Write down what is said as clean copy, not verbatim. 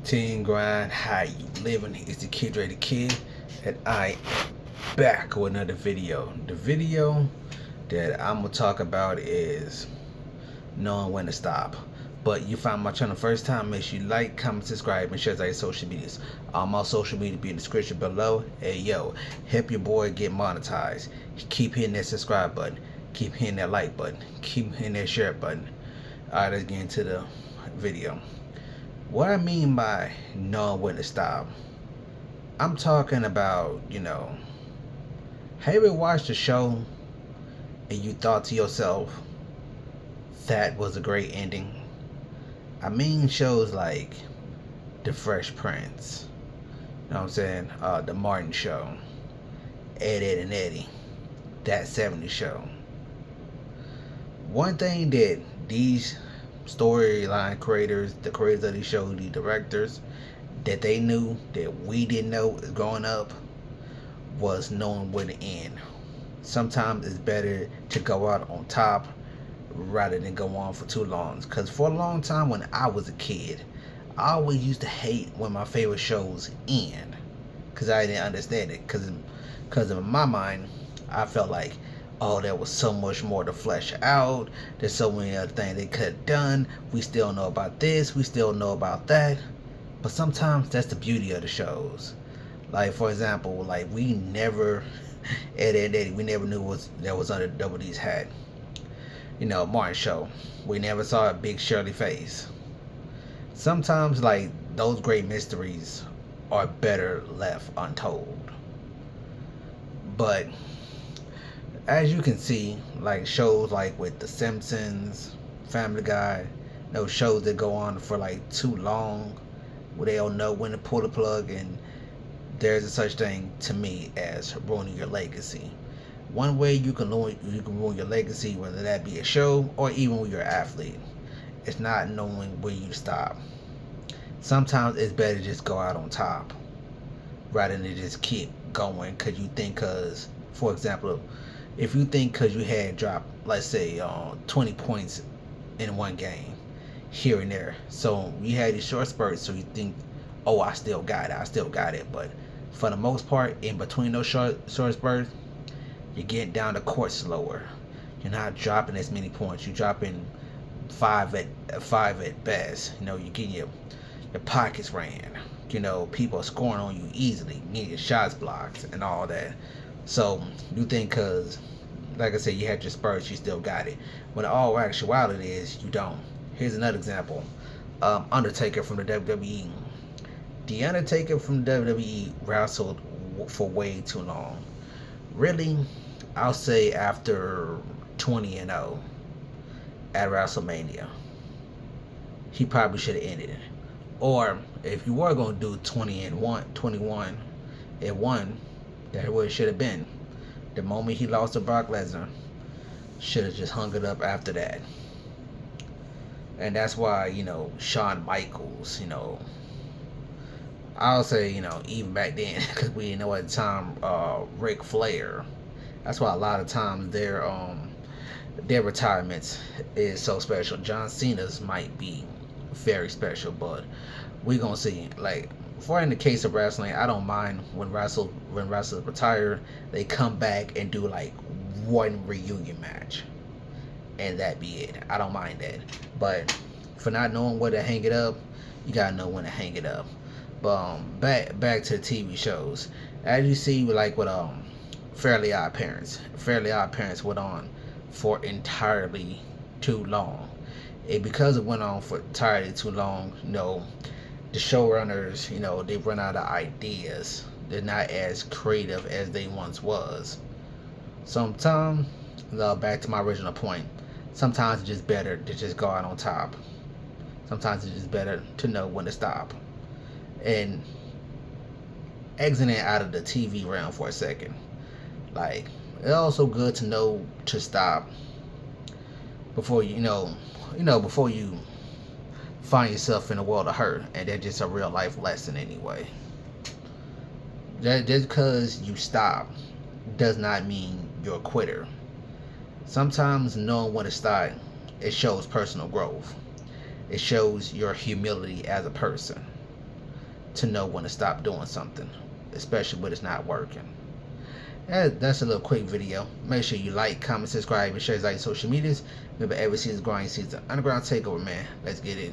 Team grind, how you living? It's the kid Dreythepoet, and I am back with another video. The video that I'm gonna talk about is knowing when to stop. But you found my channel first time, make sure you like, comment, subscribe, and share our social medias. All my social media be in the description below. Hey yo, help your boy get monetized. Keep hitting that subscribe button, keep hitting that like button, keep hitting that share button. Alright, let's get into the video. What I mean by knowing when to stop, I'm talking about, have you ever watched a show and you thought to yourself, that was a great ending? I mean shows like The Fresh Prince, you know what I'm saying, The Martin Show, Ed, Edd n Eddy, That 70s Show. One thing that these storyline creators, the creators of these shows, the directors, that they knew that we didn't know growing up, was knowing when to end. Sometimes it's better to go out on top rather than go on for too long. Because for a long time when I was a kid, I always used to hate when my favorite shows end, because I didn't understand it. Because in my mind, I felt like, oh, there was so much more to flesh out. There's so many other things they could have done. We still know about this. We still know about that. But sometimes that's the beauty of the shows. Like, for example, like we never, Ed, Edd n Eddy, we never knew what that was under Double D's hat. Martin Show, we never saw a big Shirley face. Sometimes, like, those great mysteries are better left untold. But as you can see, like shows like with The Simpsons, Family Guy, those shows that go on for like too long, where they don't know when to pull the plug, and there's a such thing to me as ruining your legacy. One way you can ruin your legacy, whether that be a show or even when you're an athlete, it's not knowing when you stop. Sometimes it's better to just go out on top rather than just keep going because you think, for example, if you think because you had dropped, let's say, 20 points in one game, here and there, so you had these short spurts, so you think, oh, I still got it. But for the most part, in between those short spurts, you're getting down the court slower. You're not dropping as many points. You're dropping five at best. You're getting your pockets ran. People are scoring on you easily, getting your shots blocked and all that. So you think because, like I said, you had your spurts, you still got it. When all actuality is, you don't. Here's another example. Undertaker from the WWE. The Undertaker from the WWE wrestled for way too long. Really, I'll say after 20-0 at WrestleMania, he probably should have ended it. Or if you were going to do 21 at 1, that's what it should have been. The moment he lost to Brock Lesnar, should have just hung it up after that. And that's why, Shawn Michaels, I'll say, even back then, because we didn't know at the time, Ric Flair. That's why a lot of times their retirements is so special. John Cena's might be very special, but we're gonna see. Like, for in the case of wrestling, I don't mind when wrestlers retire, they come back and do like one reunion match, and that be it. I don't mind that. But for not knowing where to hang it up, you gotta know when to hang it up. But back to the TV shows. As you see, like with Fairly Odd Parents. Fairly Odd Parents went on for entirely too long. And because it went on for entirely too long, the showrunners, they run out of ideas. They're not as creative as they once was. Sometimes, back to my original point, sometimes it's just better to just go out on top. Sometimes it's just better to know when to stop. And exiting out of the TV realm for a second, like, it's also good to know to stop before before you find yourself in a world of hurt. And that's just a real life lesson anyway. Just because you stop does not mean you're a quitter. Sometimes knowing when to start, it shows personal growth. It shows your humility as a person. to know when to stop doing something, especially when it's not working. That's a little quick video. Make sure you like, comment, subscribe, and share it on social medias. Remember, every season's growing season. Underground Takeover, man. Let's get it.